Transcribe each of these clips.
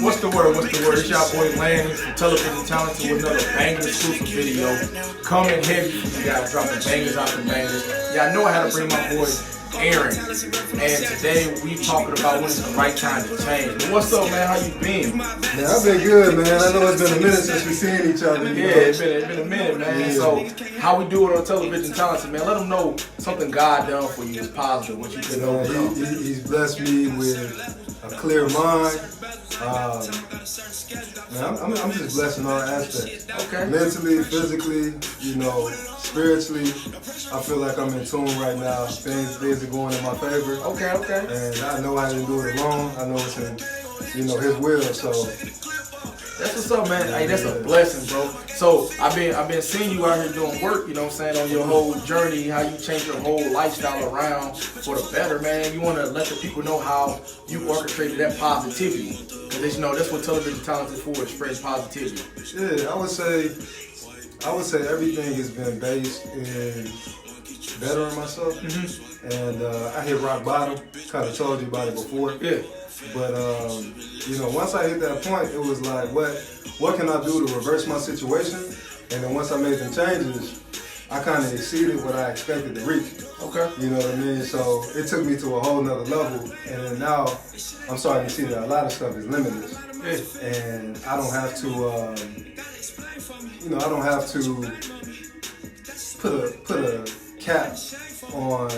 What's the word? What's the word? It's y'all boy Landon from Television Talented with another banger exclusive video. Coming heavy for you guys, dropping bangers after bangers. Yeah, I know I had to bring my boy Aaron. And today we talking about when it's the right time to change. But what's up, man? How you been? Man, I've been good, man. I know it's been a minute since we seen each other. Yeah, it's been a minute, man. Yeah. So how we do it on Television Talented, man? Let them know something God done for you is positive, what you could overcome. He's blessed me with a clear mind. Man, I'm just blessed in all aspects. Okay. Mentally, physically, spiritually. I feel like I'm in tune right now. Things are going in my favor. Okay. And I know I didn't do it alone. I know it's in, His will. So that's what's up, man. Hey, that's a blessing, bro. So I've been seeing you out here doing work, on your whole journey, how you changed your whole lifestyle around for the better, man. You want to let the people know how you orchestrated that positivity, because that's what Television Talented for, is spreading positivity. Yeah, I would say everything has been based in bettering myself. Mm-hmm. And I hit rock bottom. Kind of told you about it before. Yeah. But once I hit that point, it was like, what can I do to reverse my situation? And then once I made the changes, I kind of exceeded what I expected to reach. Okay. You know what I mean? So it took me to a whole nother level. And then now I'm starting to see that a lot of stuff is limitless. Yeah. And I don't have to, put a cap on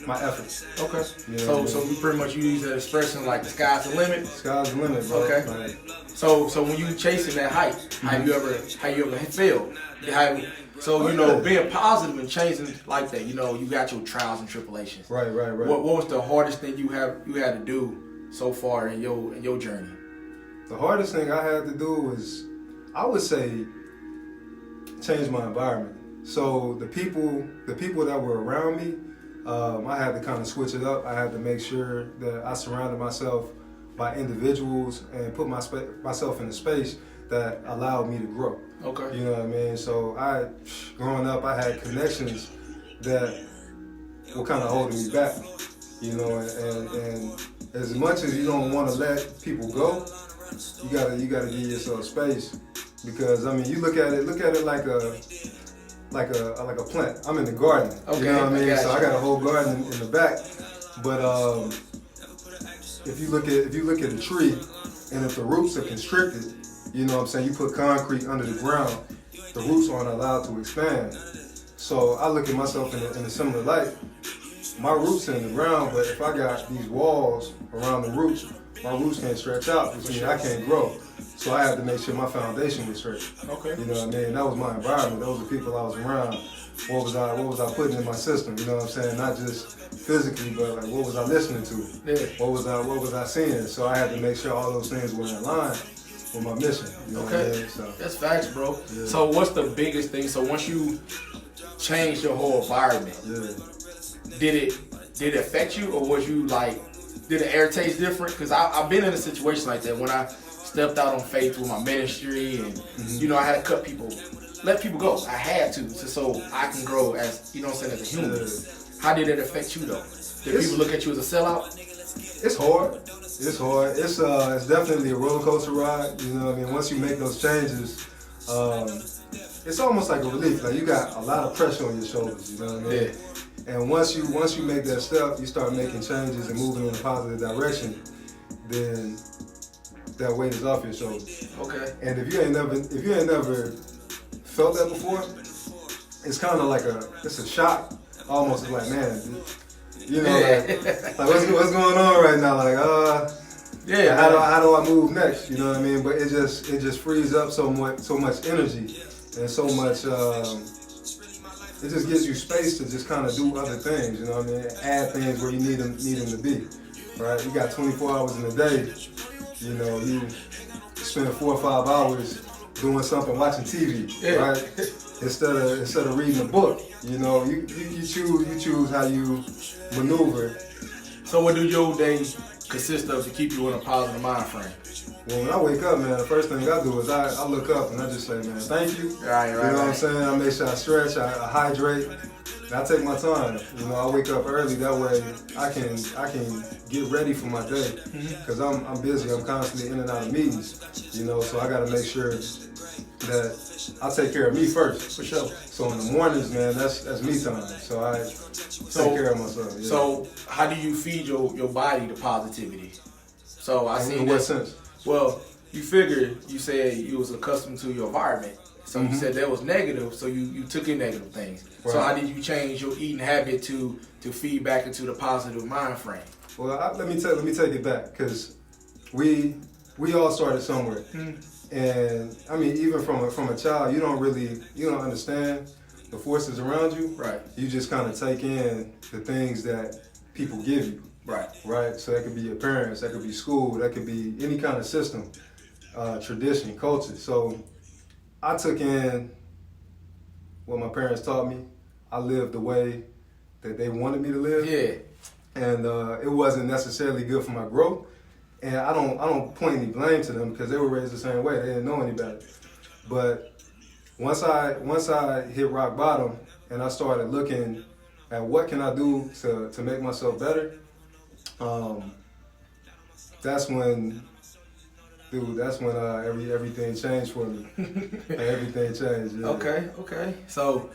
my efforts. Okay. So you pretty much use that expression like the sky's the limit. Sky's the limit, bro. Okay. Like, So when you chasing that height, how you ever failed? Being positive and chasing like that, you got your trials and tribulations. Right. What was the hardest thing you had to do so far in your journey? The hardest thing I had to do was, I would say, change my environment. So the people that were around me, I had to kind of switch it up. I had to make sure that I surrounded myself by individuals and put myself in a space that allowed me to grow. Okay. You know what I mean? So growing up, I had connections that were kind of holding me back. And as much as you don't want to let people go, you gotta give yourself space, because you look at it like a plant. I'm in the garden. Okay, You know what I mean? So I you. got a whole garden in the back. But if you look at a tree, and if the roots are constricted, you put concrete under the ground, the roots aren't allowed to expand. So I look at myself in a similar light. My roots are in the ground, but if I got these walls around the roots, my roots can't stretch out, which means I can't grow. So I had to make sure my foundation was straight. Okay. You know what I mean? That was my environment. Those are the people I was around. What was I putting in my system? You know what I'm saying? Not just physically, but like, what was I listening to? Yeah. What was I seeing? So I had to make sure all those things were in line with my mission. You know what I mean? So, that's facts, bro. Yeah. So what's the biggest thing? So once you changed your whole environment, did it affect you, or was you like, did the air taste different? Because I've been in a situation like that when I stepped out on faith with my ministry, and I had to let people go. I had to, so I can grow as as a human. Yeah. How did it affect you though? Did people look at you as a sellout? It's hard. It's definitely a roller coaster ride. You know what I mean? Once you make those changes, it's almost like a relief. Like, you got a lot of pressure on your shoulders. You know what I mean? Yeah. And once you make that step, you start making changes and moving in a positive direction, then that weight is off your shoulders. Okay. And if you ain't never felt that before, it's kind of like it's a shock. Almost. It's like, man, like what's going on right now? Like, how do I move next? You know what I mean? But it just frees up so much energy and so much. It just gives you space to just kind of do other things. You know what I mean? Add things where you need them to be. Right? You got 24 hours in a day. You spend 4 or 5 hours doing something, watching TV, right? Instead of reading a book. You choose how you maneuver. So what do your day consist of to keep you in a positive mind frame? Well, when I wake up, man, the first thing I do is I look up and I just say, man, thank you. Right. You know what I'm saying? I make sure I stretch, I hydrate. And I take my time. You know, I wake up early. That way, I can get ready for my day. Because I'm busy. I'm constantly in and out of meetings. You know, so I got to make sure that I take care of me first. For sure. So in the mornings, man, that's me time. So I take care of myself. Yeah. So how do you feed your body the positivity? So I see in what sense? Well, you said you was accustomed to your environment. So you said that was negative, so you took in negative things. Right. So how did you change your eating habit to feed back into the positive mind frame? Well, let me take it back, because we all started somewhere. And I mean, even from a child, you don't understand the forces around you. Right. You just kind of take in the things that people give you. Right. Right. So that could be your parents, that could be school, that could be any kind of system, tradition, culture. So I took in what my parents taught me. I lived the way that they wanted me to live. Yeah. And it wasn't necessarily good for my growth. And I don't point any blame to them, because they were raised the same way. They didn't know any better. But once I hit rock bottom and I started looking at what can I do to make myself better, that's when everything changed for me. Everything changed. Yeah. Okay. So,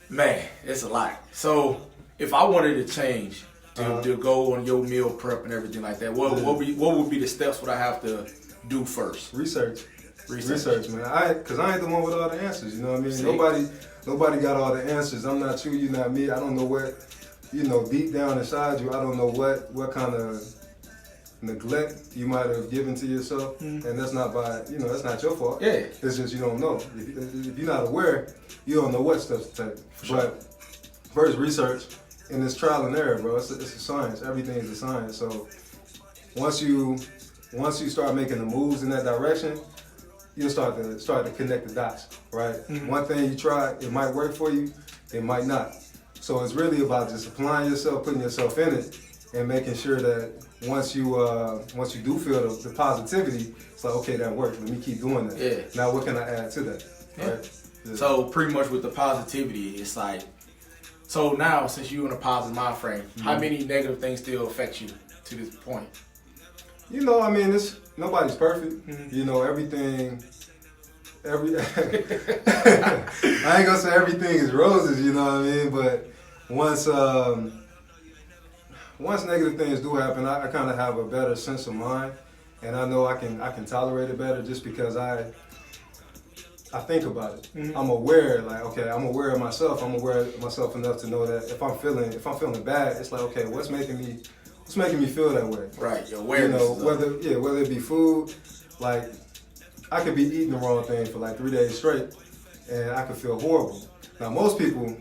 man, it's a lot. So, if I wanted to change to go on your meal prep and everything like that, what would be the steps would I have to do first? Research, man. Because I ain't the one with all the answers. You know what I mean? See? Nobody got all the answers. I'm not you. You're not me. I don't know what, deep down inside you, I don't know what kind of neglect you might have given to yourself, and that's not that's not your fault. Yeah. It's just you don't know. If you're not aware, you don't know what steps to take. Sure. But first, research, and it's trial and error, bro. It's a science. Everything is a science. So once you start making the moves in that direction, you'll start to connect the dots, right? One thing you try, it might work for you, it might not. So it's really about just applying yourself, putting yourself in it, and making sure that once you do feel the positivity, it's like, okay, that worked. Let me keep doing that. Yeah. Now what can I add to that? Yeah. Right? Yeah. So pretty much with the positivity, it's like, so now since you're in a positive mind frame, how many negative things still affect you to this point? I mean, nobody's perfect. Everything. I ain't gonna say everything is roses, you know what I mean? But once negative things do happen, I kind of have a better sense of mind, and I know I can tolerate it better just because I think about it. I'm aware, I'm aware of myself. I'm aware of myself enough to know that if I'm feeling bad, it's like, okay, what's making me feel that way? Right, your awareness. Whether it be food, like I could be eating the wrong thing for like 3 days straight, and I could feel horrible. Now most people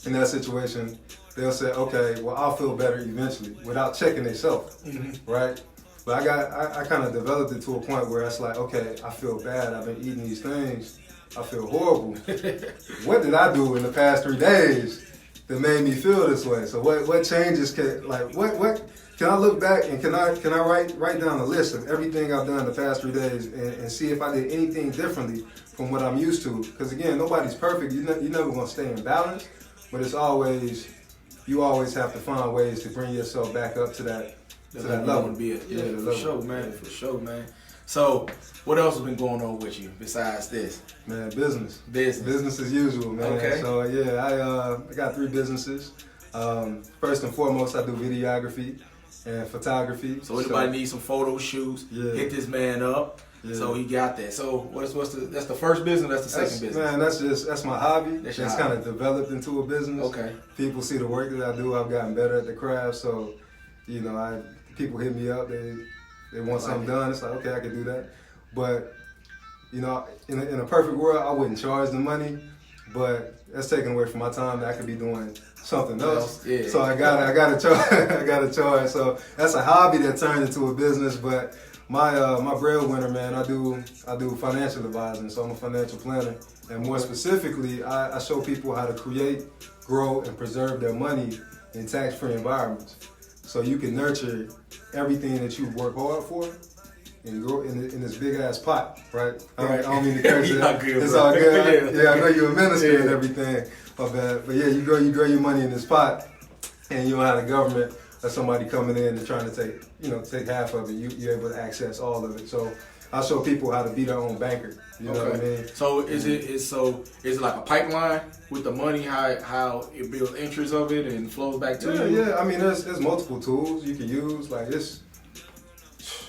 in that situation, they'll say, okay, well I'll feel better eventually without checking themselves, right? But I kind of developed it to a point where it's like, okay, I feel bad. I've been eating these things. I feel horrible. What did I do in the past 3 days that made me feel this way? So what changes what can I look back and can I write down a list of everything I've done the past 3 days and see if I did anything differently from what I'm used to? Because again, nobody's perfect. You're never gonna stay in balance, but you always have to find ways to bring yourself back up to that level. For sure, man. So, what else has been going on with you besides this? Man, business as usual, man. Okay. So yeah, I got 3 businesses. First and foremost, I do videography and photography. So anybody needs some photo shoots, hit this man up. Yeah. So he got that. So that's the first business, that's the second business? Man, that's my hobby. It's kind of developed into a business. Okay. People see the work that I do. I've gotten better at the craft. So, people hit me up. They want something done. It's like, okay, I can do that. But, in a perfect world, I wouldn't charge the money. But that's taken away from my time that I could be doing something else. Yeah. So I got to charge. So that's a hobby that turned into a business. But my breadwinner, man, I do financial advising. So I'm a financial planner, and more specifically, I show people how to create, grow, and preserve their money in tax-free environments. So you can nurture everything that you work hard for and grow in this big ass pot, right? Right. I don't mean to curse it. All good, It's bro. all good. Yeah. Yeah, I know you're a minister and Yeah. everything. My bad. But yeah, you grow your money in this pot, and you don't have the government or somebody coming in and trying to take half of it. You're able to access all of it. So I show people how to be their own banker. You know what I mean? So is it like a pipeline with the money, how it builds interest of it and flows back to you? Yeah. I mean, there's multiple tools you can use. Like it's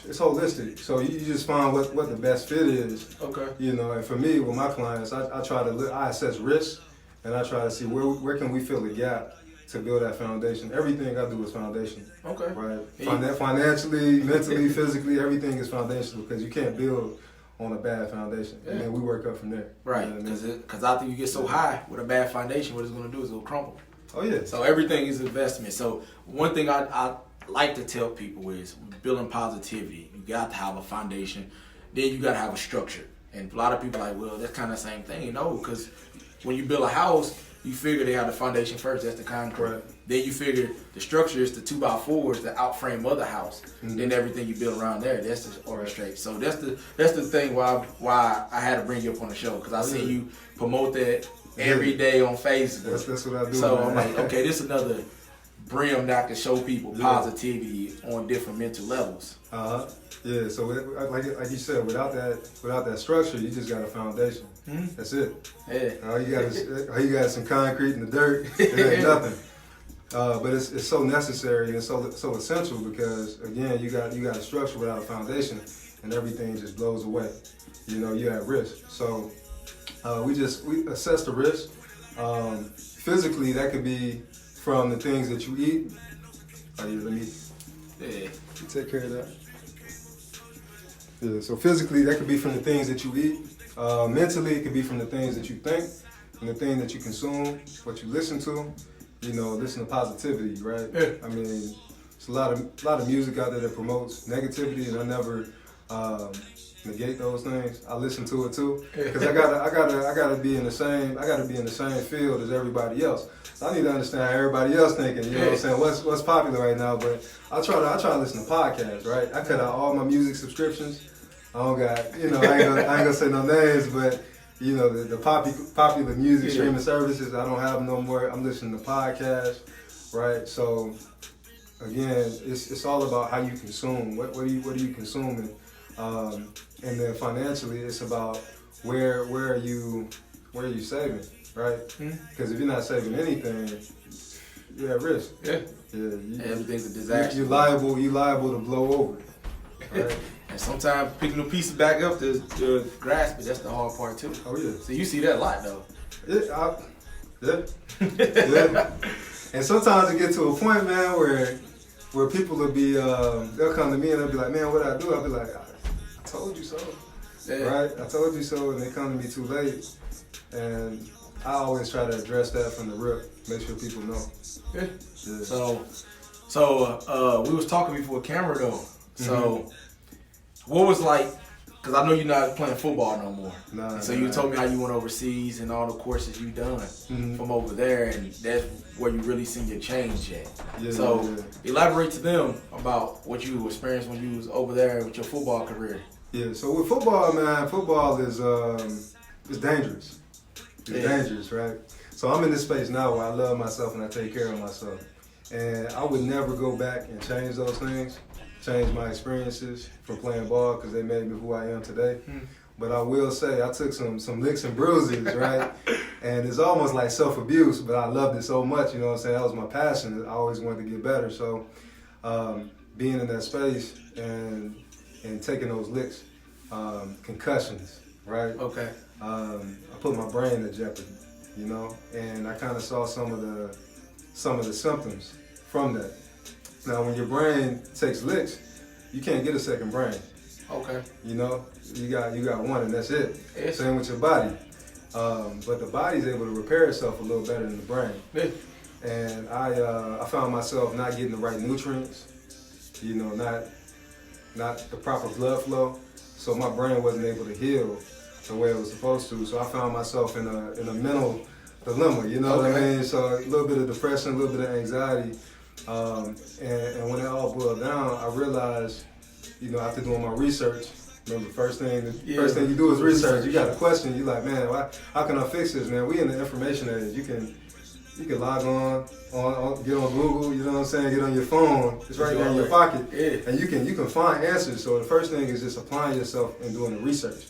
holistic. So you just find what the best fit is. Okay. You know, and for me, with my clients, I try to I assess risk, and I try to see where can we fill the gap to build that foundation. Everything I do is foundation. Okay. Right. Yeah. Financially, mentally, physically, everything is foundational because you can't build on a bad foundation. Yeah. And then we work up from there. Right. You know what I mean? Because after you get so high with a bad foundation, what it's going to do is it'll crumble. Oh yeah. So everything is investment. So one thing I like to tell people is building positivity. You got to have a foundation. Then you got to have a structure. And a lot of people are like, well, that's kind of the same thing. No, because when you build a house, you figure they have the foundation first. That's the concrete. Right. Then you figure the structure is the 2x4s that outframe of the house. Mm-hmm. Then everything you build around there, that's the orchestrate. So that's the thing why I had to bring you up on the show, because I seen you promote that every day on Facebook. That's what I do. So man. I'm like, okay, this is another brim that can show people positivity on different mental levels. Yeah. So like you said, without that structure, you just got a foundation. Mm-hmm. That's it. Yeah. All you got is some concrete in the dirt. It ain't nothing. But it's so necessary and it's so essential because again, you got a structure without a foundation, and everything just blows away. You know, you're at risk. So we assess the risk. Physically, that could be from the things that you eat. Let me take care of that. Yeah. So physically, that could be from the things that you eat. Mentally, it could be from the things that you think and the things that you consume, what you listen to. You know, listen to positivity, right? Yeah. I mean, there's a lot of music out there that promotes negativity, and I never negate those things. I listen to it too, because I gotta be in the same field as everybody else. So I need to understand how everybody else thinking. You know what I'm saying? What's popular right now? But I try to listen to podcasts, right? I cut out all my music subscriptions. I don't got, I ain't gonna say no names, but the popular music streaming services, I don't have them no more. I'm listening to podcasts, right? So again, it's all about how you consume. What are you consuming? And then financially, it's about where are you saving, right? Because if you're not saving anything, you're at risk. Yeah. Yeah. Everything's a disaster. You're liable to blow over. Right? And sometimes picking the pieces back up to grasp it, that's the hard part too. Oh yeah. So you see that a lot though. Yeah. And sometimes it gets to a point, man, where people will be, they'll come to me and they'll be like, man, what I do? I'll be like, I told you so. Yeah. Right? I told you so, and they come to me too late. And I always try to address that from the rip, make sure people know. Yeah. Yeah. So we was talking before camera though. So what was like, because I know you're not playing football no more. Nah, so you told me how you went overseas and all the courses you done from over there, and that's where you really seen your change at. Yeah, elaborate to them about what you experienced when you was over there with your football career. Yeah, so with football, man, football is dangerous. It's dangerous, right? So I'm in this space now where I love myself and I take care of myself. And I would never go back and change those things, change my experiences from playing ball because they made me who I am today. But I will say I took some licks and bruises, right? And it's almost like self-abuse, but I loved it so much, you know what I'm saying? That was my passion. I always wanted to get better. So being in that space and taking those licks, concussions, right? Okay. I put my brain at jeopardy, and I kind of saw some of the symptoms from that. Now, when your brain takes licks, you can't get a second brain. Okay. You got one, and that's it. Yes. Same with your body, but the body's able to repair itself a little better than the brain. Yeah. And I found myself not getting the right nutrients, not the proper blood flow, so my brain wasn't able to heal the way it was supposed to. So I found myself in a mental dilemma, what I mean? So a little bit of depression, a little bit of anxiety, and when it all boiled down, I realized you know, after doing my research, remember first thing you do is research. You got a question, you like, man, how can I fix this, man? We in the information age. You can log on, get on Google, you know what I'm saying, get on your phone, it's right there in your pocket. Yeah. And you can find answers. So the first thing is just applying yourself and doing the research.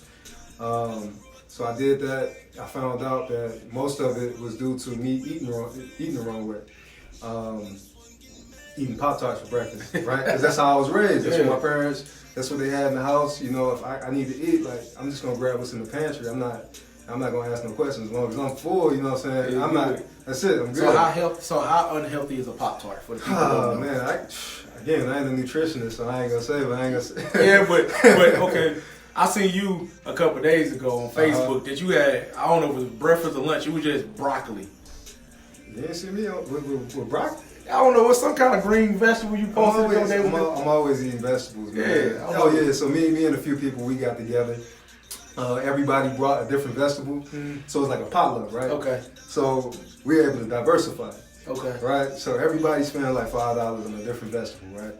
So I did that. I found out that most of it was due to me eating the wrong way. Eating Pop-Tarts for breakfast, right? Because that's how I was raised. That's what my parents, that's what they had in the house. You know, if I need to eat, like, I'm just going to grab what's in the pantry. I'm not going to ask no questions. As long as I'm full, you know what I'm saying? That's it. I'm good. So how unhealthy is a Pop-Tart for the people? Oh, man. I ain't a nutritionist, so I ain't going to say, but I ain't going to say. Yeah, but okay. I seen you a couple days ago on Facebook that you had, I don't know if it was breakfast or lunch, it was just broccoli. You didn't see me with broccoli? I don't know, what's some kind of green vegetable you posted? I'm always eating vegetables, man. Yeah. Oh, yeah. So me and a few people, we got together. Everybody brought a different vegetable. So it's like a potluck, right? Okay. So we're able to diversify. Okay. Right? So everybody spent like $5 on a different vegetable, right?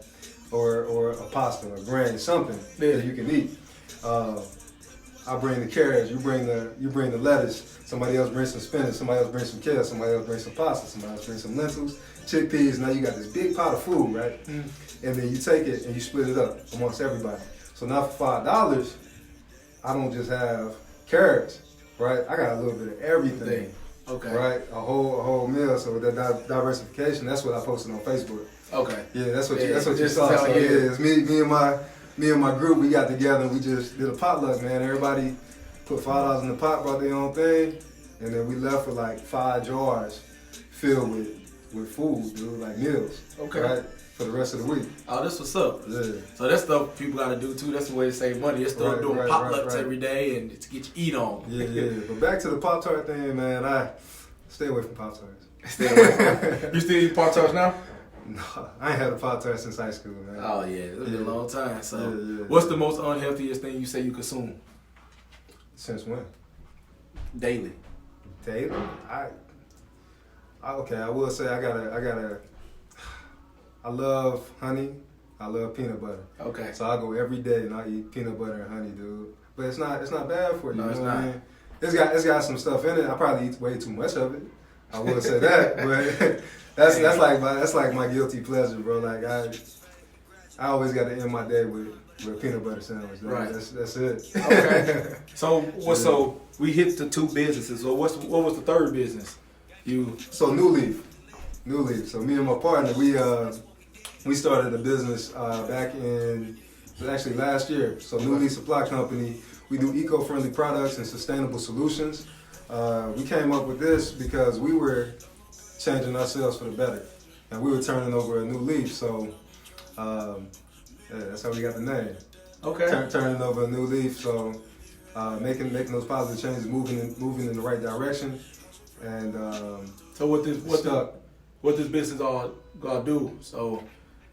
Or a pasta, or grain, something that you can eat. I bring the carrots, you bring the lettuce, somebody else brings some spinach, somebody else brings some kale, somebody else brings some pasta, somebody else brings some lentils, chickpeas. Now you got this big pot of food, right? And then you take it and you split it up amongst everybody. So now for $5, I don't just have carrots, right? I got a little bit of everything. Okay. Right? A whole meal. So with that diversification, that's what I posted on Facebook. Okay. Yeah, that's what you saw. So yeah, it's me and my group, we got together and we just did a potluck, man. Everybody put $5 in the pot, brought their own thing, and then we left with like 5 jars filled with food, dude, like meals. Okay. Right? For the rest of the week. Oh, that's what's up. Yeah. So that's stuff people gotta do too. That's the way to save money. It's still doing potlucks every day and to get you eat on. Yeah. But back to the Pop-Tart thing, man, I stay away from Pop-Tarts. Stay away. You still eat Pop-Tarts now? No, I ain't had a Pop-Tart since high school, man. Oh yeah, it's been a long time. So, yeah. What's the most unhealthiest thing you say you consume? Since when? Daily. Daily? Okay, I will say I love honey. I love peanut butter. Okay. So I go every day and I eat peanut butter and honey, dude. But it's not bad for you. No, you it's know not. What I mean? It's got some stuff in it. I probably eat way too much of it. I will say that, but that's like my guilty pleasure, bro. Like I always got to end my day with a peanut butter sandwich. Dude. Right. That's it. Okay. So we hit the 2 businesses. So what was the third business? So New Leaf. So me and my partner, we started a business back in actually last year. So New Leaf Supply Company. We do eco-friendly products and sustainable solutions. We came up with this because we were changing ourselves for the better, and we were turning over a new leaf. So that's how we got the name. Okay. Turning over a new leaf. So making those positive changes, moving in the right direction, and so what this business all gonna do? So.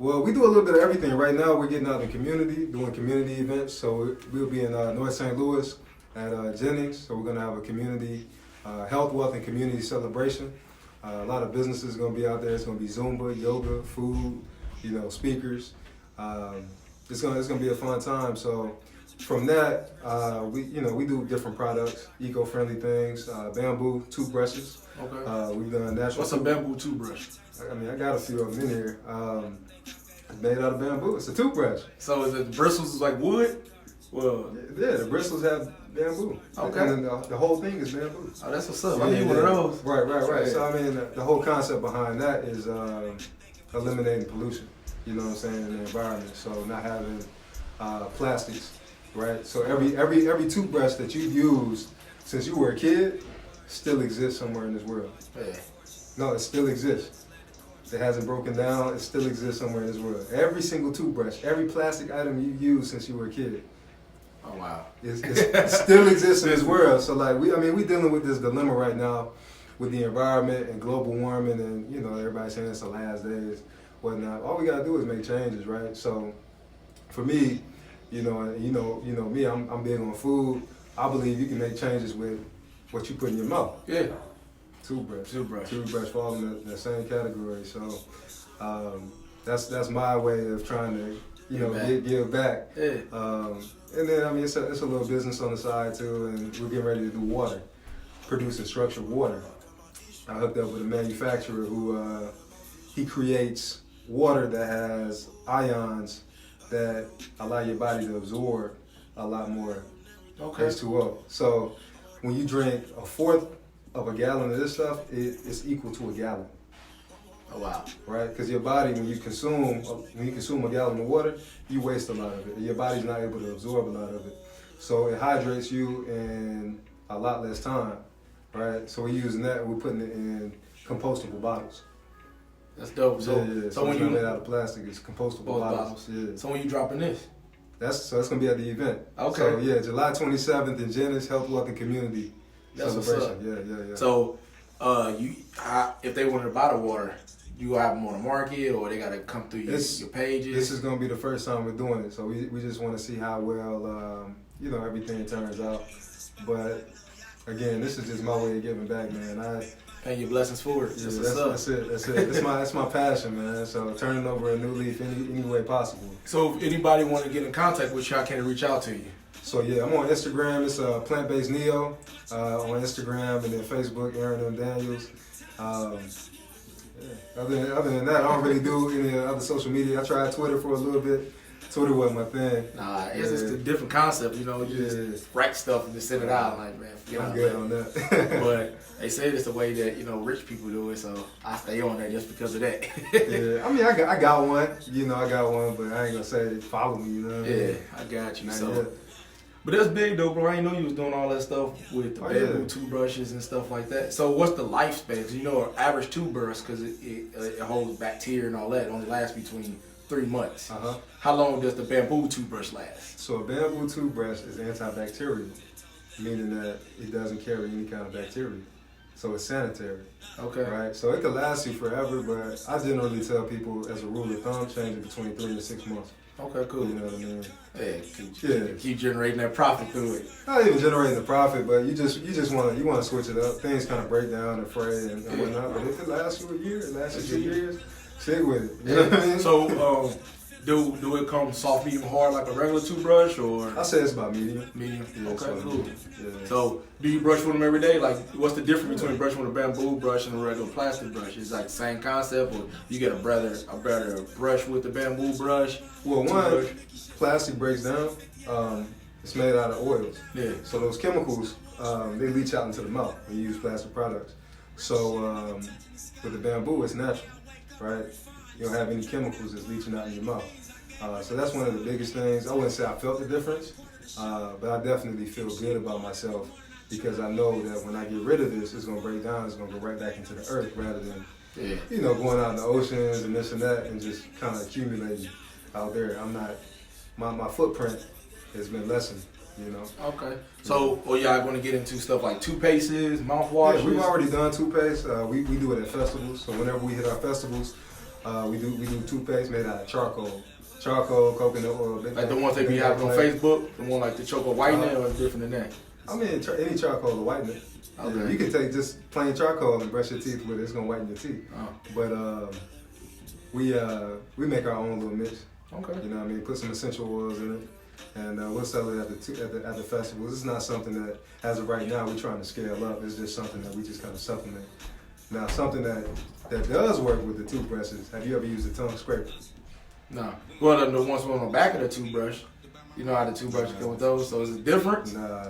Well, we do a little bit of everything. Right now, we're getting out in the community, doing community events. So we'll be in North St. Louis at Jennings. So we're going to have a community health, wealth, and community celebration. A lot of businesses are going to be out there. It's going to be Zumba, yoga, food, speakers. It's going to be a fun time. So from that, we do different products, eco-friendly things, bamboo toothbrushes. Okay. We've done natural. What's a bamboo toothbrush? I mean, I got a few of them in here. It's made out of bamboo. It's a toothbrush. So is it bristles is like wood? Well, yeah, the bristles have bamboo. Okay. And the whole thing is bamboo. Oh, that's what's up. I need one of those. Right. Yeah. So I mean, the whole concept behind that is eliminating pollution. You know what I'm saying, in the environment. So not having plastics, right? So every toothbrush that you've used since you were a kid still exists somewhere in this world. Yeah. No, it still exists. It hasn't broken down. It still exists somewhere in this world. Every single toothbrush, every plastic item you used since you were a kid. Oh wow. It still exists in this world. So like we dealing with this dilemma right now with the environment and global warming, and everybody's saying it's the last days, whatnot. All we gotta do is make changes, right? So for me, me, I'm big on food. I believe you can make changes with what you put in your mouth. Yeah. Toothbrush falls in the same category. So that's my way of trying to give back. Yeah. And then I mean it's a little business on the side too, and we're getting ready to do water, producing structured water. I hooked up with a manufacturer who he creates water that has ions that allow your body to absorb a lot more H2O. So when you drink a fourth of a gallon of this stuff, it's equal to a gallon. Oh wow! Right, because your body, when you consume a gallon of water, you waste a lot of it. Your body's not able to absorb a lot of it, so it hydrates you in a lot less time. Right, so we're using that and we're putting it in compostable bottles. That's dope. So, yeah. so when it's you not made out of plastic, it's compostable bottles. Yeah. So when you dropping this? That's gonna be at the event. Okay. So yeah, July 27th in Jennings Health, Wealth, and Community celebration. Yeah. So, if they wanted to buy the water, you have them on the market, or they gotta come through your pages. This is gonna be the first time we're doing it, so we just want to see how well everything turns out. But again, this is just my way of giving back, man. Paying your blessings forward. Yeah, that's it. That's my passion, man. So turning over a new leaf any way possible. So if anybody want to get in contact with you, how can they reach out to you? So yeah, I'm on Instagram. It's Plant-Based Neo on Instagram, and then Facebook, Aaron M. Daniels. Other than that, I don't really do any other social media. I tried Twitter for a little bit. Twitter wasn't my thing. Nah, it's just a different concept, you know. You just write stuff and just send it out. Like, man, forget I'm good on that. But they say it's the way that rich people do it, so I stay on there just because of that. Yeah, I mean, I got one. I got one, but I ain't gonna say follow me. You know what I mean? Yeah, I got you. Not So. yet. But that's big though, bro. I didn't know you was doing all that stuff with the bamboo toothbrushes and stuff like that. So what's the lifespan? Cause an average toothbrush, because it holds bacteria and all that, only lasts between 3 months. How long does the bamboo toothbrush last? So a bamboo toothbrush is antibacterial, meaning that it doesn't carry any kind of bacteria. So it's sanitary. Okay. Right? So it could last you forever, but I generally tell people as a rule of thumb, change it between 3 to 6 months. Okay, cool. You know what I mean? Yeah, keep generating that profit through it. Not even generating the profit, but you just want to switch it up. Things kind of break down and fray and whatnot. But if it lasts you a year, it lasts you 2 years, stick with it. You know what I mean? So, do it come soft, medium, hard like a regular toothbrush, or? I say it's about medium. Medium. Yeah, okay, cool. Yeah. So, do you brush with them every day? Like, what's the difference between brushing with a bamboo brush and a regular plastic brush? Is it like the same concept, or you get a better brush with the bamboo brush? Well, one, plastic breaks down. It's made out of oils. Yeah. So those chemicals, they leach out into the mouth when you use plastic products. So with the bamboo, it's natural, right? You don't have any chemicals that's leaching out in your mouth. So that's one of the biggest things. I wouldn't say I felt the difference, but I definitely feel good about myself because I know that when I get rid of this, it's going to break down. It's going to go right back into the earth rather than, going out in the oceans and this and that and just kind of accumulating out there. I'm not, my footprint has been lessened, Okay. So, y'all going to get into stuff like toothpastes, mouthwashes? Yeah, we've already done toothpaste. We do it at festivals. So whenever we hit our festivals, we do toothpaste made out of charcoal, coconut oil. Like the ones they be having on Facebook, the one like the chocolate whitening, or different than that? I mean, any charcoal will whiten it. Okay. Yeah, you can take just plain charcoal and brush your teeth with it. It's gonna whiten your teeth. Oh. But we make our own little mix. Okay. You know what I mean? Put some essential oils in it, and we'll sell it at the festivals. This is not something that, as of right now, we're trying to scale up. It's just something that we just kind of supplement. Now, something that does work with the toothbrushes. Have you ever used a tongue scraper? No. Well, the ones on the back of the toothbrush. You know how the toothbrush go with those. So is it different? Nah.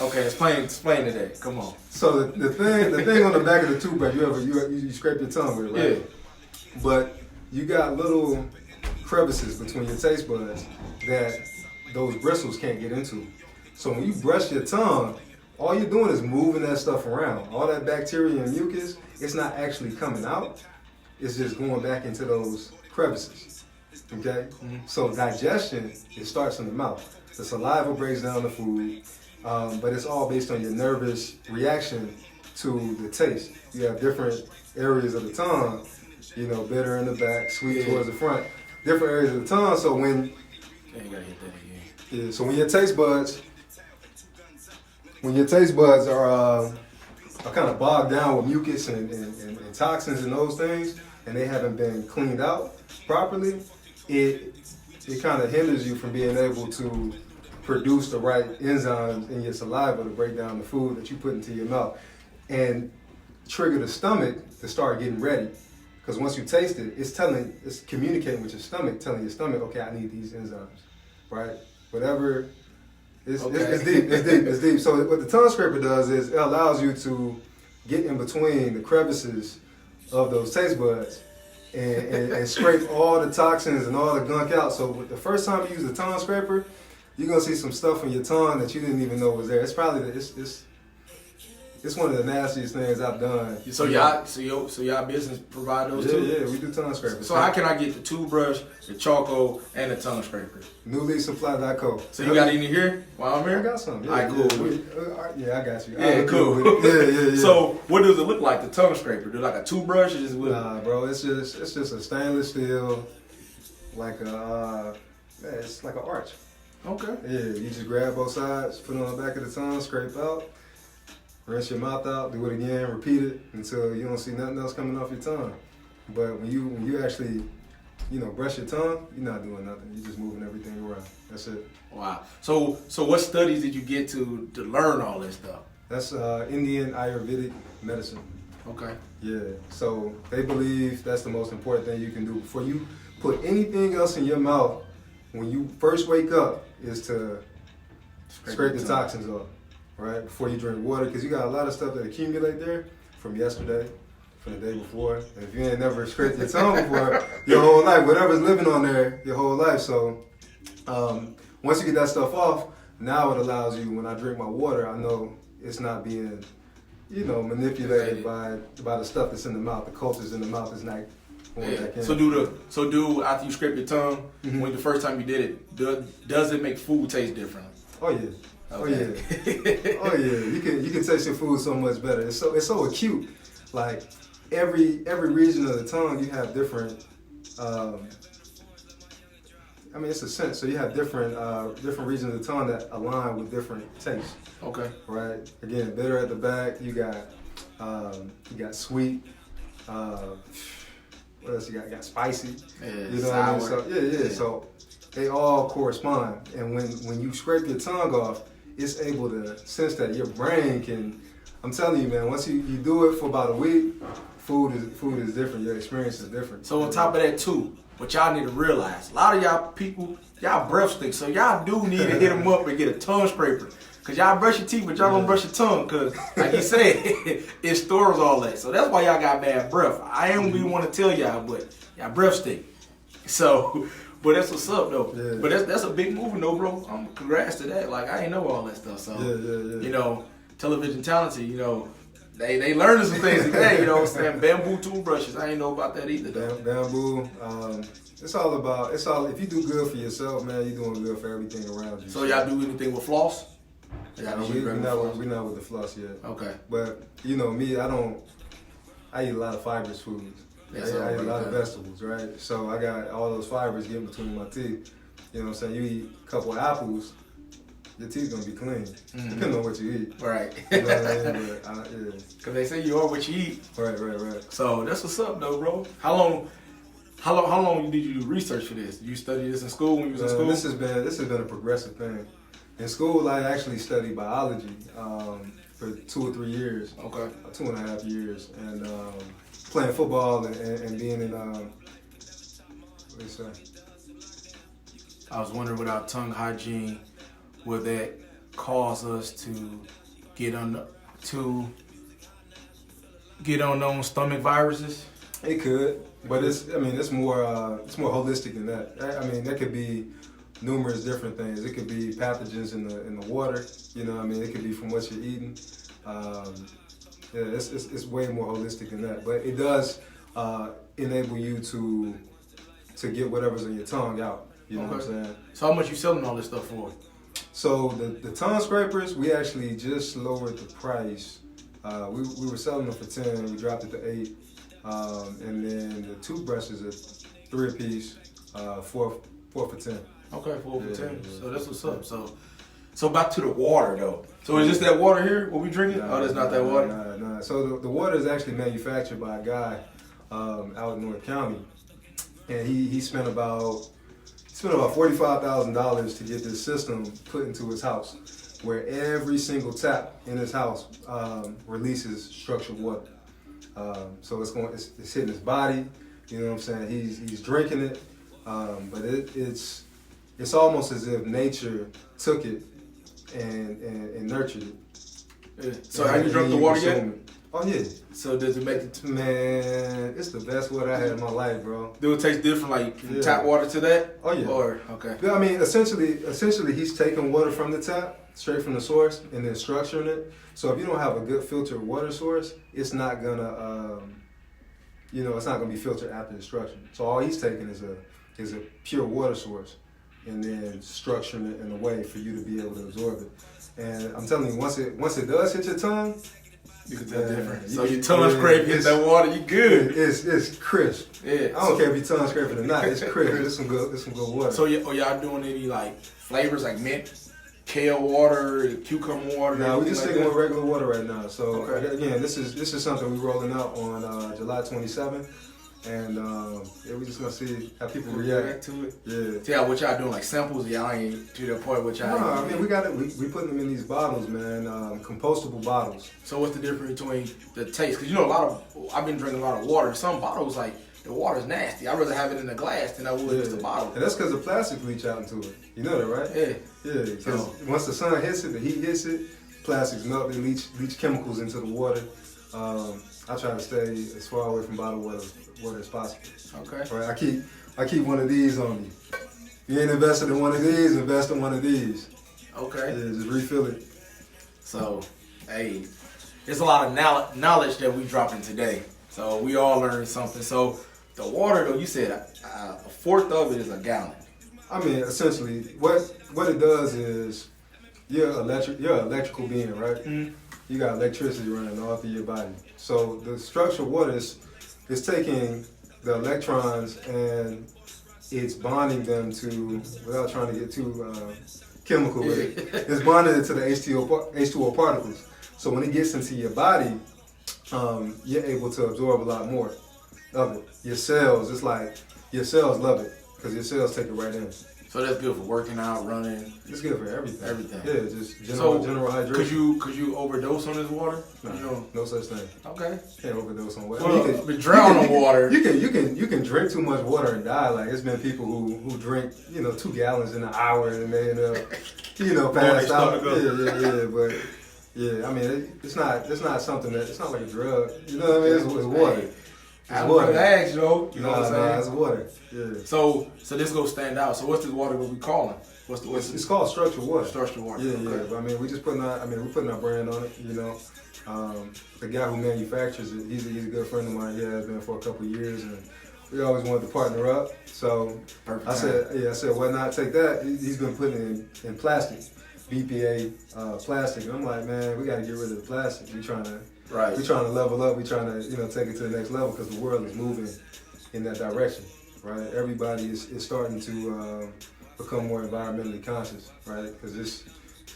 Okay, explain today. Come on. So the thing on the back of the toothbrush, you scrape your tongue with it, right? Yeah. But you got little crevices between your taste buds that those bristles can't get into. So when you brush your tongue, all you're doing is moving that stuff around. All that bacteria and mucus, it's not actually coming out. It's just going back into those crevices. Okay? Mm-hmm. So digestion, it starts in the mouth. The saliva breaks down the food, but it's all based on your nervous reaction to the taste. You have different areas of the tongue, bitter in the back, sweet towards the front. Different areas of the tongue, so when you gotta hit that again. Yeah, so when your taste buds are kind of bogged down with mucus and toxins and those things, and they haven't been cleaned out properly, it it kind of hinders you from being able to produce the right enzymes in your saliva to break down the food that you put into your mouth and trigger the stomach to start getting ready. Because once you taste it, it's communicating with your stomach, telling your stomach, okay, I need these enzymes, right? Whatever, it's deep. So what the tongue scraper does is it allows you to get in between the crevices of those taste buds and scrape all the toxins and all the gunk out. So the first time you use the tongue scraper, you're gonna see some stuff on your tongue that you didn't even know was there. It's probably it's one of the nastiest things I've done. So y'all business provide those too? Yeah, we do tongue scrapers. So how can I get the toothbrush, the charcoal, and the tongue scraper? NewLeafSupply.co. So you got any here while I'm here? I got some. Yeah, All right, cool. I got you. Yeah, cool. Yeah. So what does it look like, the tongue scraper? Do it like a toothbrush or just with? Nah, bro, it's just a stainless steel, it's like an arch. Okay. Yeah, you just grab both sides, put it on the back of the tongue, scrape out, rinse your mouth out, do it again, repeat it until you don't see nothing else coming off your tongue. But when you actually, brush your tongue, you're not doing nothing. You're just moving everything around. That's it. Wow. So what studies did you get to learn all this stuff? That's Indian Ayurvedic medicine. Okay. Yeah. So they believe that's the most important thing you can do before you put anything else in your mouth. When you first wake up, is to scrape the toxins off, right? Before you drink water, because you got a lot of stuff that accumulate there from yesterday, from the day before. And if you ain't never scraped your tongue before, your whole life, whatever's living on there, your whole life. So once you get that stuff off, now it allows you, when I drink my water, I know it's not being, manipulated by the stuff that's in the mouth. The cultures in the mouth is not. Yeah. So after you scrape your tongue, when the first time you did it, does it make food taste differently? Oh yeah. Okay. Oh yeah. You can taste your food so much better. It's so acute. Like every region of the tongue, you have different. It's a sense. So you have different regions of the tongue that align with different tastes. Okay. Right. Again, bitter at the back. You got sweet. What else you got? You got spicy. Yeah, sour. What I mean? So So they all correspond. And when you scrape your tongue off, it's able to sense that. Your brain can. I'm telling you, man. Once you do it for about a week, food is different. Your experience is different. So on top of that too, what y'all need to realize, a lot of y'all people, y'all breath stink. So y'all do need to hit them up and get a tongue scraper. Cause y'all brush your teeth, but y'all don't brush your tongue. Cause like you said, it stores all that. So that's why y'all got bad breath. I ain't really want to tell y'all, but y'all breath stink. So, but that's what's up though. Yeah. But that's a big movement though, bro. Congrats to that. Like I ain't know all that stuff. So Yeah. Television talented. They learning some things today. You know what I'm saying? Bamboo toothbrushes. I ain't know about that either though. Bamboo. It's all. If you do good for yourself, man, you're doing good for everything around you. So y'all do anything with floss? We're not with the floss yet. Okay. But me, I eat a lot of fibrous foods. I eat a lot of vegetables, right? So I got all those fibers getting between my teeth. You know what I'm saying? You eat a couple of apples, your teeth gonna be clean. Depending on what you eat. Right. You know what I mean? But, Cause they say you are what you eat. Right. So that's what's up though, bro. How long did you do research for this? Did you study this in school when you was in school? This has been a progressive thing. In school, I actually studied biology for 2 or 3 years. Okay. 2.5 years, and playing football and being in what do you say? I was wondering, without tongue hygiene, will that cause us to get on unknown stomach viruses? It could, but it's more holistic than that. I mean, that could be numerous different things. It could be pathogens in the water. You know what I mean? It could be from what you're eating. It's way more holistic than that. But it does enable you to get whatever's in your tongue out. You know what I'm saying? So how much you selling all this stuff for? So the tongue scrapers, we actually just lowered the price. We were selling them for 10, we dropped it to 8. And then the toothbrushes are 3 a piece, 4 for 10. Okay, 4 for 10. Yeah. So that's what's up. So back to the water though. So is this that water here? What we drinking? That's not that water. Nah. So the water is actually manufactured by a guy out in North County, and he spent about spent about $45,000 to get this system put into his house, where every single tap in his house releases structured water. So it's hitting his body. You know what I'm saying? He's drinking it, but it's almost as if nature took it and nurtured it. Yeah. So have you drunk the water yet? Oh yeah. So does it make it? Man, it's the best water I had in my life, bro. Do it taste different, like from tap water to that? Oh yeah. Or okay. Yeah, I mean, essentially, he's taking water from the tap, straight from the source, and then structuring it. So if you don't have a good filtered water source, it's not gonna, it's not gonna be filtered after extraction. So all he's taking is a pure water source, and then structuring it in a way for you to be able to absorb it. And I'm telling you, once it does hit your tongue, you can tell different. So your tongue scrape hit that water, you good. It's crisp. Yeah. I don't care if your tongue scraping or not. It's crisp. It's some good water. So y'all doing any like flavors like mint, kale water, cucumber water? No, we're just sticking with regular water right now. So okay. Again, this is something we're rolling out on July 27th. And we're just gonna see how people react to it. Yeah. See what y'all doing, like samples. Y'all ain't to the point with y'all. No, I mean we got it. We putting them in these bottles, man. Compostable bottles. So what's the difference between the taste? Because I've been drinking a lot of water. Some bottles like the water's nasty. I'd rather have it in a glass than I would just a bottle. And that's because the plastic leach out into it. You know that, right? Yeah. Yeah. Because once the sun hits it, the heat hits it, plastics melt. They leach chemicals into the water. I try to stay as far away from bottled water as possible. Okay. Right. I keep one of these on me. If you ain't invested in one of these, invest in one of these. Okay. Yeah, just refill it. So, hey, there's a lot of knowledge that we dropping today. So we all learned something. So the water, though, you said a fourth of it is a gallon. I mean, essentially, what it does is you're an electrical being, right? Mm-hmm. You got electricity running all through your body. So the structured water is taking the electrons and it's bonding them to, without trying to get too chemical with it, it's bonding it to the H2O particles. So when it gets into your body, you're able to absorb a lot more of it. Your cells, it's like, your cells love it because your cells take it right in. So that's good for working out, running. It's good for everything. Everything. Yeah, just general hydration. Could you overdose on this water? No such thing. Okay. Can't overdose on water. Well, you can drown on water. You can drink too much water and die. Like it's been people who drink 2 gallons in an hour and they end up passed out. Yeah. But yeah, I mean it's not something that it's not like a drug. You know what I mean? It's water. I'm gonna ask, you know what I'm saying? Nah, it's water. Yeah. So this gonna stand out. So what's this water gonna be calling? It's called structured water. Structured water. Yeah, okay. yeah. But I mean, we're putting our brand on it. The guy who manufactures it, he's a good friend of mine. He has been for a couple of years, and we always wanted to partner up. So I said, why not take that? He's been putting it in plastic, BPA plastic. And I'm like, man, we got to get rid of the plastic. We're trying to level up. We're trying to take it to the next level because the world is moving in that direction, right? Everybody is starting to become more environmentally conscious, right? Because this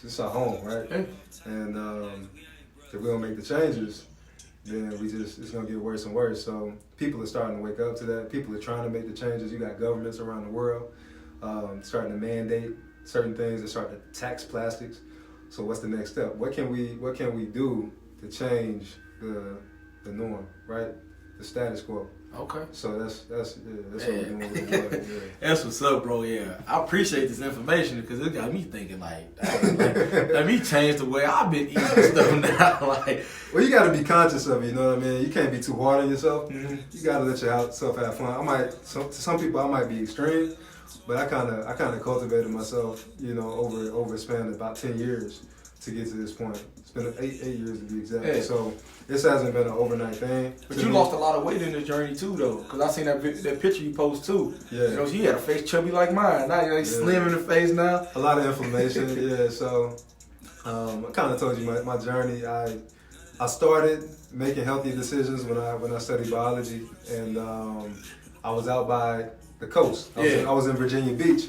is our home, right? And if we don't make the changes, then it's gonna get worse and worse. So people are starting to wake up to that. People are trying to make the changes. You got governments around the world starting to mandate certain things and start to tax plastics. So what's the next step? What can we do to change the norm, right? The status quo. Okay. So that's what we're doing with the water. Yeah. That's what's up, bro. Yeah, I appreciate this information because it got me thinking let me change the way I've been eating stuff now. Well, you got to be conscious of it. You know what I mean? You can't be too hard on yourself. Mm-hmm. You got to let yourself have fun. To some people, I might be extreme, but I kind of cultivated myself, over a span of about 10 years to get to this point. It's been 8 years to be exact. Yeah. So this hasn't been an overnight thing. But you lost a lot of weight in this journey too, though, because I seen that picture you post too. Yeah. He had a face chubby like mine. Now you're slim in the face now. A lot of inflammation. Yeah. So I kind of told you my journey. I started making healthy decisions when I studied biology, and I was out by the coast. I was in Virginia Beach,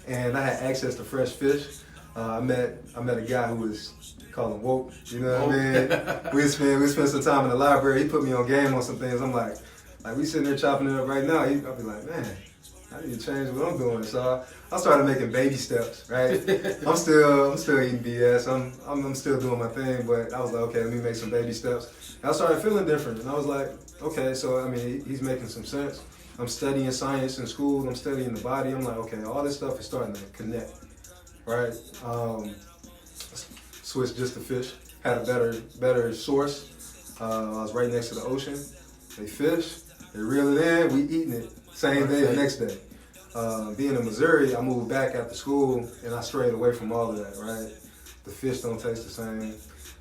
and I had access to fresh fish. I met a guy who was call him woke. You know what I mean? We spent some time in the library. He put me on game on some things. I'm like we sitting there chopping it up right now. I'll be like, man, I need to change what I'm doing. So I started making baby steps, right? I'm still eating BS. I'm still doing my thing, but I was like, okay, let me make some baby steps. And I started feeling different, and I was like, okay, so I mean, he's making some sense. I'm studying science in school. I'm studying the body. I'm like, okay, all this stuff is starting to connect, right? Switched just to fish. Had a better source. I was right next to the ocean. They fish, they reel it in, we eating it. Same day the next day. Being in Missouri, I moved back after school and I strayed away from all of that, right? The fish don't taste the same.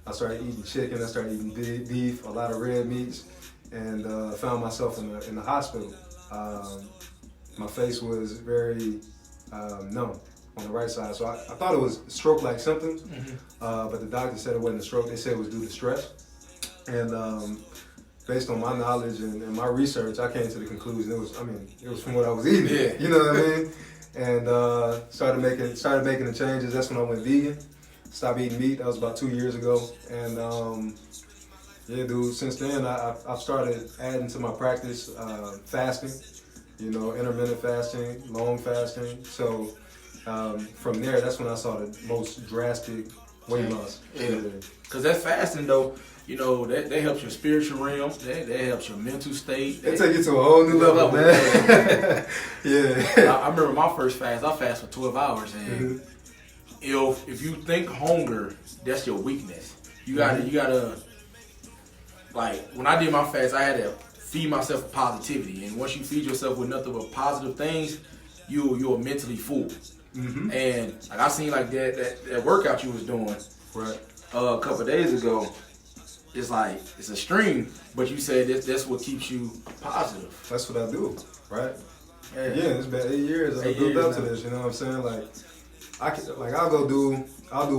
I started eating chicken, I started eating beef, a lot of red meats, and found myself in the hospital. My face was very numb on the right side, so I thought it was stroke-like symptoms, but the doctor said it wasn't a stroke. They said it was due to stress, and based on my knowledge and my research, I came to the conclusion it was from what I was eating. Yeah. You know what I mean? And started making the changes. That's when I went vegan. Stopped eating meat. That was about 2 years ago. And yeah, dude. Since then, I've started adding to my practice fasting. You know, intermittent fasting, long fasting. So from there, that's when I saw the most drastic weight loss. Yeah. Because that fasting though. You know, that helps your spiritual realm, that helps your mental state. They take you to a whole new level, man. Yeah. I remember my first fast, I fast for 12 hours, and if you think hunger, that's your weakness. You gotta, like, when I did my fast, I had to feed myself with positivity, and once you feed yourself with nothing but positive things, you're mentally full. And like I seen like that workout you was doing Right. A couple of days ago. It's like, it's extreme, but you said that's what keeps you positive. That's what I do, right? Yeah, It's been 8 years. I built up to this. You know what I'm saying? Like, I'll do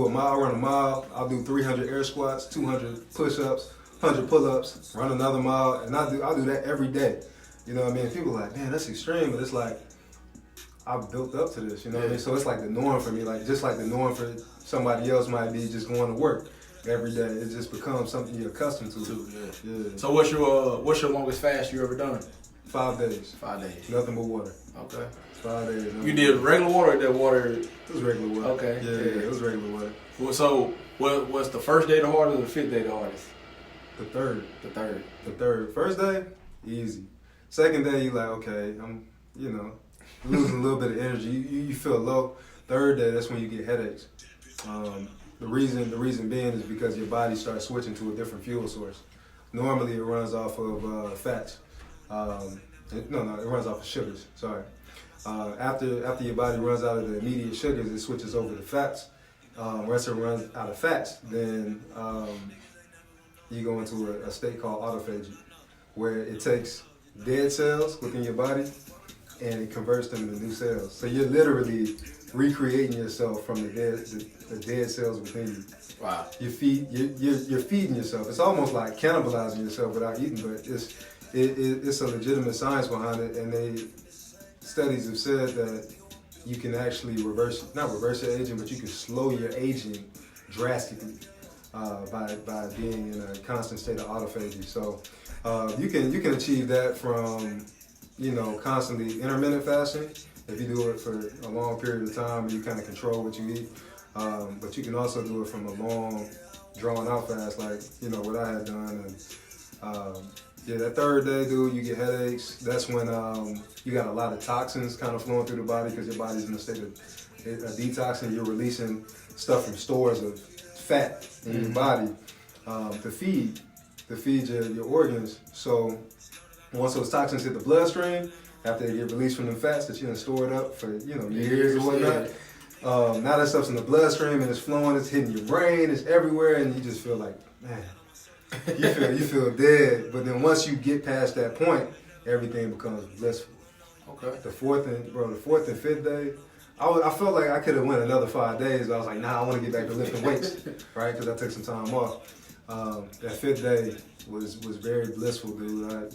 a mile, I'll run a mile. I'll do 300 air squats, 200 push-ups, 100 pull-ups, run another mile, and I'll do that every day. You know what I mean? People are like, man, that's extreme, but it's like I've built up to this. You know what I mean? So it's like the norm for me, like just like the norm for somebody else might be just going to work every day. It just becomes something you're accustomed to. Yeah. So what's your longest fast you ever done? 5 days. 5 days. Nothing but water. Okay. 5 days. You did regular water or that water? It was regular water. Okay. Yeah, it was regular water. Well, so what was the first day the hardest or the fifth day the hardest? The third. The third. The third. First day, easy. Second day, you like, okay, I'm, losing a little bit of energy. You feel low. Third day, that's when you get headaches. The reason being is because your body starts switching to a different fuel source. Normally, it runs off of fats. It runs off of sugars. Sorry. After your body runs out of the immediate sugars, it switches over to fats. Once it runs out of fats, then you go into a state called autophagy, where it takes dead cells within your body and it converts them into new cells. So you're literally recreating yourself from the dead cells within you. Wow. You're feeding yourself. It's almost like cannibalizing yourself without eating, but it's a legitimate science behind it, and studies have said that you can actually not reverse your aging, but you can slow your aging drastically by being in a constant state of autophagy. So you can achieve that from constantly intermittent fasting, if you do it for a long period of time and you kind of control what you eat. But you can also do it from a long, drawn-out fast, like what I had done. And that third day, dude, you get headaches. That's when you got a lot of toxins kind of flowing through the body because your body's in a state of detoxing. You're releasing stuff from stores of fat in your body to feed your organs. So once those toxins hit the bloodstream, after they get released from the fats that you done stored up for years or whatnot, now that stuff's in the bloodstream and it's flowing, it's hitting your brain, it's everywhere, and you just feel like, man, you feel dead. But then once you get past that point, everything becomes blissful. Okay. The fourth and fifth day, I felt like I could have went another 5 days. But I was like, nah, I want to get back to lifting weights, right? Because I took some time off. That fifth day was very blissful, dude.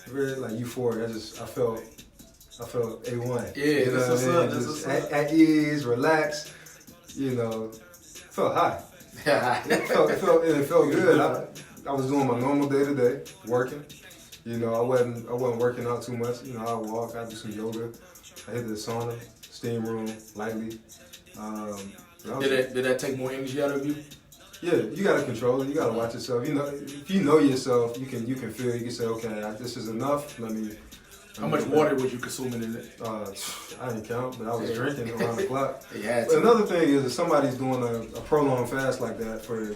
Very like euphoric. I felt A1. Yeah, that's what's up. That's what's up. At ease, relaxed. Felt high. It felt good. I was doing my normal day-to-day, working. You know, I wasn't working out too much. You know, I walk, I do some yoga, I hit the sauna, steam room lightly. Did that take more energy out of you? Yeah, you gotta control it. You gotta watch yourself. You know, if you know yourself, you can feel. You can say, okay, this is enough. How much water was you consuming in it? I didn't count, but I was drinking around the clock. Yeah. But another thing is, if somebody's doing a prolonged fast like that for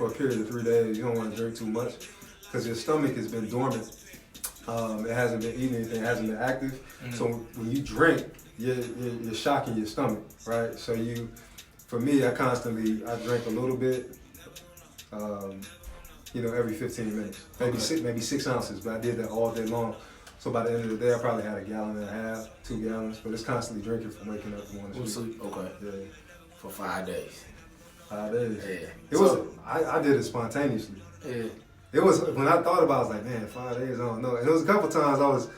a period of 3 days, you don't want to drink too much because your stomach has been dormant. It hasn't been eating anything. It hasn't been active. Mm-hmm. So when you drink, you're shocking your stomach, right? So for me, I drink a little bit. Every 15 minutes, maybe 6 ounces, but I did that all day long. So by the end of the day, I probably had 1.5 gallons, 2 gallons, but it's constantly drinking from waking up to morning. Sleep. Okay. Yeah. For 5 days. 5 days. Yeah. I did it spontaneously. Yeah. It was, when I thought about it, I was like, man, 5 days, I don't know. And it was a couple times I was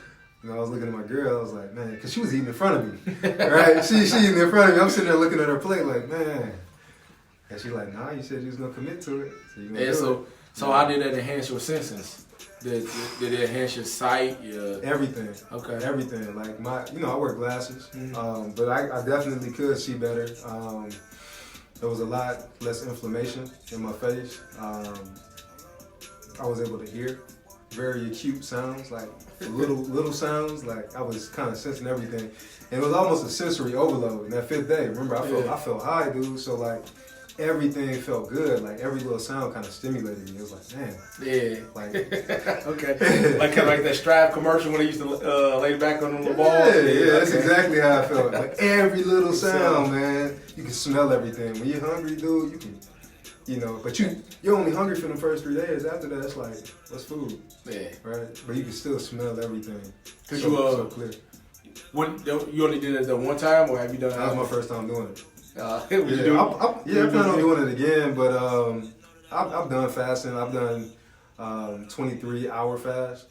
looking at my girl, I was like, man, because she was eating in front of me, right? She eating in front of me. I'm sitting there looking at her plate like, man. And she's like, nah, you said you was going to commit to it. So you gonna do it. So how did that enhance your senses? Did it enhance your sight? Everything. Okay. Everything. Like I wear glasses, but I definitely could see better. There was a lot less inflammation in my face. I was able to hear very acute sounds, like little sounds. Like I was kind of sensing everything, and it was almost a sensory overload. And that 5th day, remember, I felt high, dude. So like. Everything felt good. Like every little sound kind of stimulated me. It was like, man. Yeah. Like, okay. like that Strive commercial when they used to lay back on the balls. Yeah, that's exactly how I felt. Like every little sound, man. You can smell everything. When you're hungry, dude, you can, but you're only hungry for the first 3 days. After that, it's like, what's food? Yeah. Right? But you can still smell everything. Cause so clear. When you only did it the one time, or have you done it? That was my first time doing it. I plan on doing it again, but I've done fasting. I've done 23-hour fast,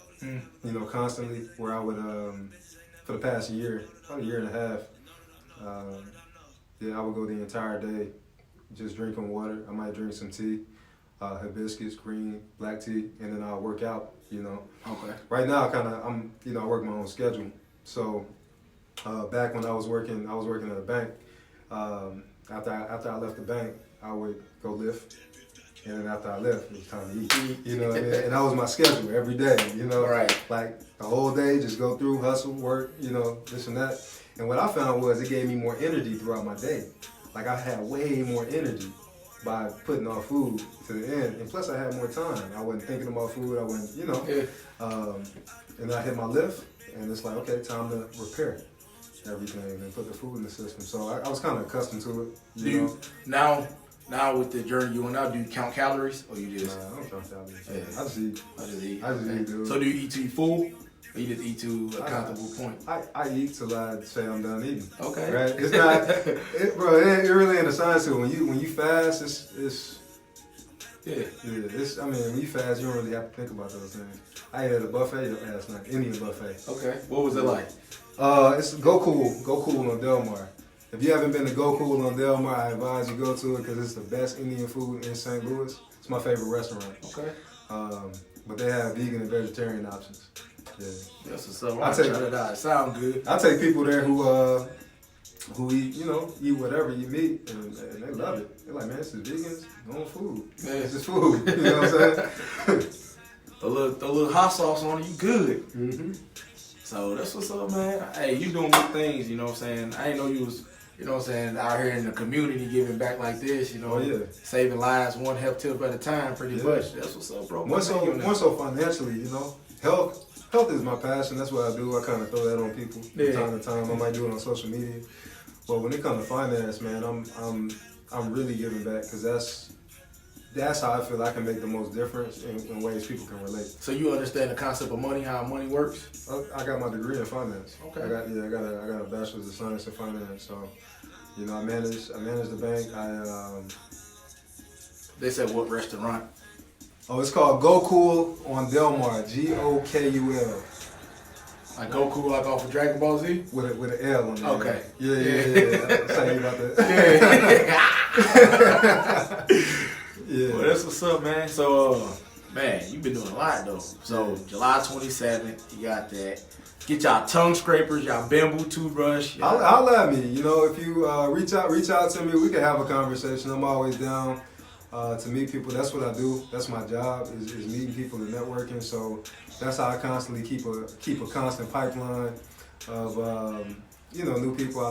constantly, where I would, for the past year, about 1.5 years, I would go the entire day just drinking water. I might drink some tea, hibiscus, green, black tea, and then I'll work out, Okay. Right now, I work my own schedule. So back when I was working at a bank. After I left the bank, I would go lift, and then after I left, it was time to eat. You know what I mean? And that was my schedule every day. Right. Like the whole day, just go through, hustle, work, this and that. And what I found was it gave me more energy throughout my day. Like I had way more energy by putting off food to the end, and plus I had more time. I wasn't thinking about food. I wasn't, and I hit my lift, and it's like, okay, time to repair everything and put the food in the system. So I was kind of accustomed to it. You know? Now with the journey you on now, do you count calories or you just? Nah, I don't count calories. Yeah. I just eat. I just eat, dude. So do you eat till you full, or you just eat to a comfortable point? I eat till I say I'm done eating. Okay. Right? It's not, it really ain't a science to it. When you fast, it's. Yeah. When you fast, you don't really have to think about those things. I ate at a buffet last night, Indian buffet. Okay. What was it like? It's Go Cool on Del Mar. If you haven't been to Go Cool on Del Mar, I advise you go to it because it's the best Indian food in St. Louis. It's my favorite restaurant. Okay. But they have vegan and vegetarian options. Yeah. That's what's up. I'll try it out. It sounds good. I take people there who eat, eat whatever you meat, and they love it. They're like, man, this is vegans, no food. Yeah. It's just food. You know what I'm saying? The little hot sauce on it, you good. Mm-hmm. So that's what's up, man. Hey, you doing good things, you know what I'm saying? I didn't know you was, out here in the community giving back like this, saving lives one health tip at a time pretty much. That's what's up, bro. More so financially, Health is my passion. That's what I do. I kind of throw that on people from time to time. I might do it on social media. But when it comes to finance, man, I'm really giving back because that's how I feel I can make the most difference in ways people can relate. So you understand the concept of money, how money works? I got my degree in finance. Okay. I got a bachelor's of science in finance. So, I manage the bank. They said what restaurant? Oh, it's called Go Cool on Del Mar. GOKUL. Like Go Cool, like off of Dragon Ball Z? With an L on it. Okay. Yeah. That's how you about that. Yeah. Well, that's what's up, man. So, Man, you've been doing a lot though. So July 27th, you got that. Get y'all tongue scrapers, y'all bamboo toothbrush. I'll at me. You know, if you reach out to me, we can have a conversation. I'm always down to meet people. That's what I do. That's my job is meeting people and networking. So that's how I constantly keep a constant pipeline of new people. I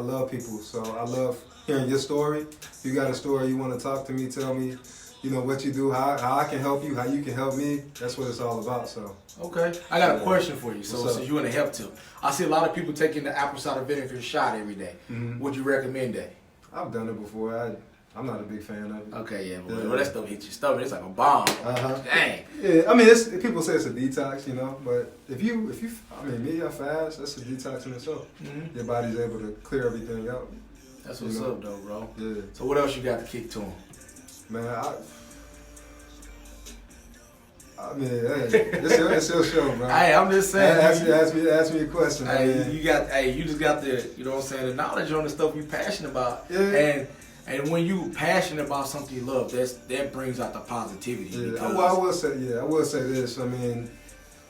love people. So I love hearing your story. If you got a story you want to talk to me, tell me. What you do, how I can help you, how you can help me. That's what it's all about. So okay, I got a question for you. So since you're in a health tip, I see a lot of people taking the apple cider vinegar shot every day. Mm-hmm. Would you recommend that? I've done it before. I'm not a big fan of it. Okay, yeah, boy. Well, that stuff hits your stomach. It's like a bomb. Dang. Yeah, I mean, people say it's a detox, but if you, me, I fast. That's a detox in itself. Mm-hmm. Your body's able to clear everything out. That's what's up, though, bro. Yeah. So what else you got to kick to them? Man, it's your show, bro. Hey, I'm just saying. Ask me a question. Hey, you just got the, the knowledge on the stuff you're passionate about. Yeah. And when you passionate about something you love, that brings out the positivity. Yeah. Well, I will say this. I mean,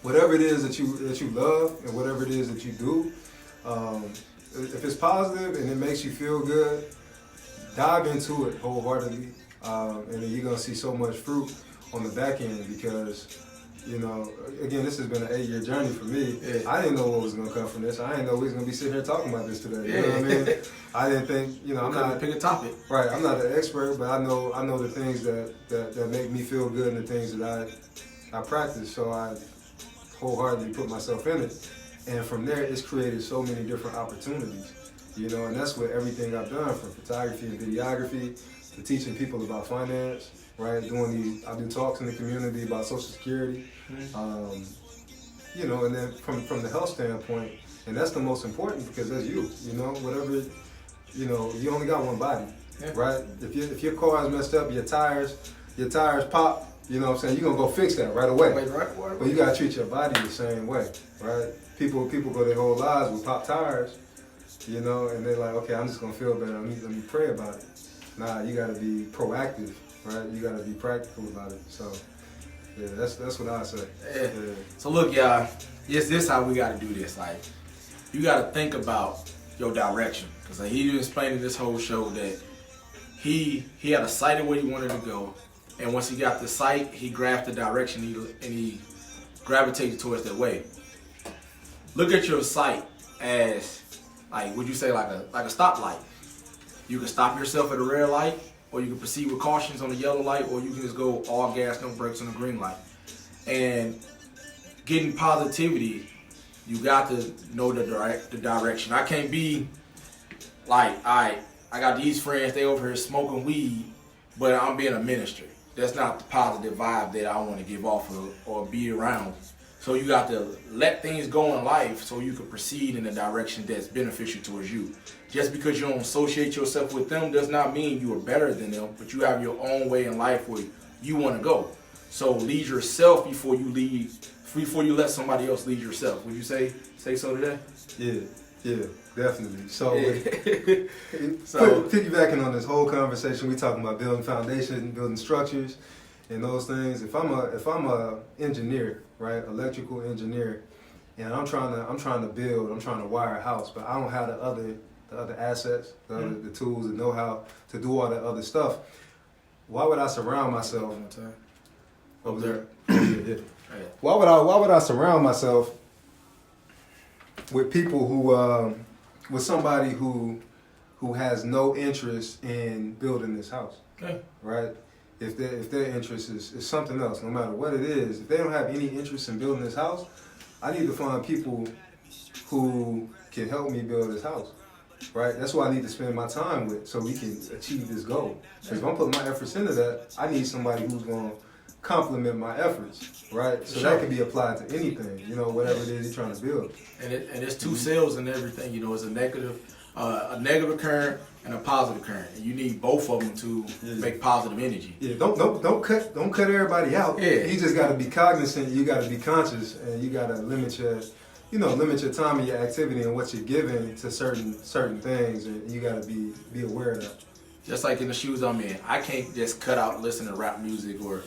whatever it is that you love and whatever it is that you do, if it's positive and it makes you feel good, dive into it wholeheartedly, and then you're gonna see so much fruit on the back end because, again, this has been an 8-year journey for me. Yeah. I didn't know what was gonna come from this. I didn't know we was gonna be sitting here talking about this today. You know what I mean? I didn't think, I'm not pick a topic. Right. I'm not an expert, but I know the things that make me feel good and the things that I practice. So I wholeheartedly put myself in it, and from there, it's created so many different opportunities. And that's what everything I've done, from photography and videography to teaching people about finance. Right, I do talks in the community about Social Security, and then from the health standpoint, and that's the most important because that's you. Whatever, you only got one body, right? If your car is messed up, your tires pop. You know what I'm saying? You're gonna go fix that right away. Right. But you gotta treat your body the same way, right? People go their whole lives with pop tires, and they're like, okay, I'm just gonna feel better. Let me pray about it. Nah, you gotta be proactive. Right, you gotta be practical about it. So, yeah, that's what I say. Yeah. So look, y'all, this how we gotta do this. Like, you gotta think about your direction, because he explained in this whole show that he had a sight of where he wanted to go, and once he got the sight, he grabbed the direction and he gravitated towards that way. Look at your sight as, like, would you say like a stoplight? You can stop yourself at a red light, or you can proceed with cautions on the yellow light, or you can just go all gas, no brakes on the green light. And getting positivity, you got to know the direction. I can't be like, I got these friends, they over here smoking weed, but I'm being a minister. That's not the positive vibe that I want to give off of or be around. So you got to let things go in life so you can proceed in a direction that's beneficial towards you. Just because you don't associate yourself with them does not mean you are better than them, but you have your own way in life where you want to go. So lead yourself before you let somebody else lead yourself. Would you say so to that? Yeah, definitely. So, piggybacking on this whole conversation, we talking about building foundation, building structures, and those things. If I'm a engineer, right, electrical engineer, and I'm trying to wire a house, but I don't have the other assets, the tools, the know-how to do all that other stuff. Why would I surround myself? Over there. Yeah. Why would I surround myself with people with somebody who has no interest in building this house? Okay. Right? If their interest is something else, no matter what it is, if they don't have any interest in building this house, I need to find people who can help me build this house. Right? That's what I need to spend my time with so we can achieve this goal. Because if I'm putting my efforts into that, I need somebody who's going to complement my efforts, right? So that can be applied to anything, whatever it is you're trying to build. And it's two cells and everything, it's a negative current and a positive current. And you need both of them to make positive energy. Yeah, don't cut everybody out. Yeah. You just got to be cognizant, you got to be conscious, and you got to limit your time and your activity and what you're giving to certain things, and you got to be aware of that. Just like in the shoes I'm in, I can't just cut out listening to rap music or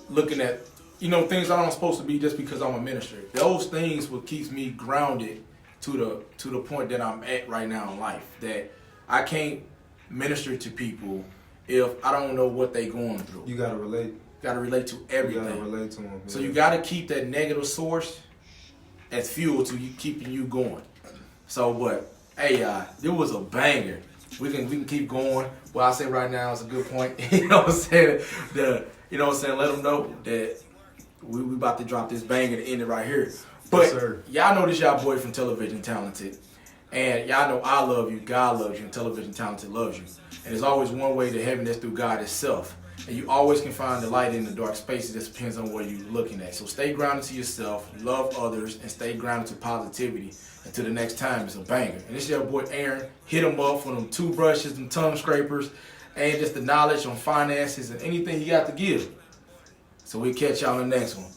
looking at, things I'm supposed to be just because I'm a minister. Those things what keeps me grounded to the point that I'm at right now in life. That I can't minister to people if I don't know what they going through. You gotta relate. Gotta relate to everything. You gotta relate to them. Yeah. So you gotta keep that negative source as fuel to you keeping you going. So but hey it was a banger. We can keep going. What I say right now is a good point. You know what I'm saying? Let them know that we about to drop this banger to end it right here. But yes, y'all know this y'all boy from Television Talented. And y'all know I love you, God loves you, and Television Talented loves you. And there's always one way to heaven, that's through God itself. And you always can find the light in the dark spaces. It just depends on where you're looking at. So stay grounded to yourself, love others, and stay grounded to positivity. Until the next time, it's a banger. And this is your boy Aaron. Hit him up for them toothbrushes, them tongue scrapers, and just the knowledge on finances and anything you got to give. So we'll catch y'all in the next one.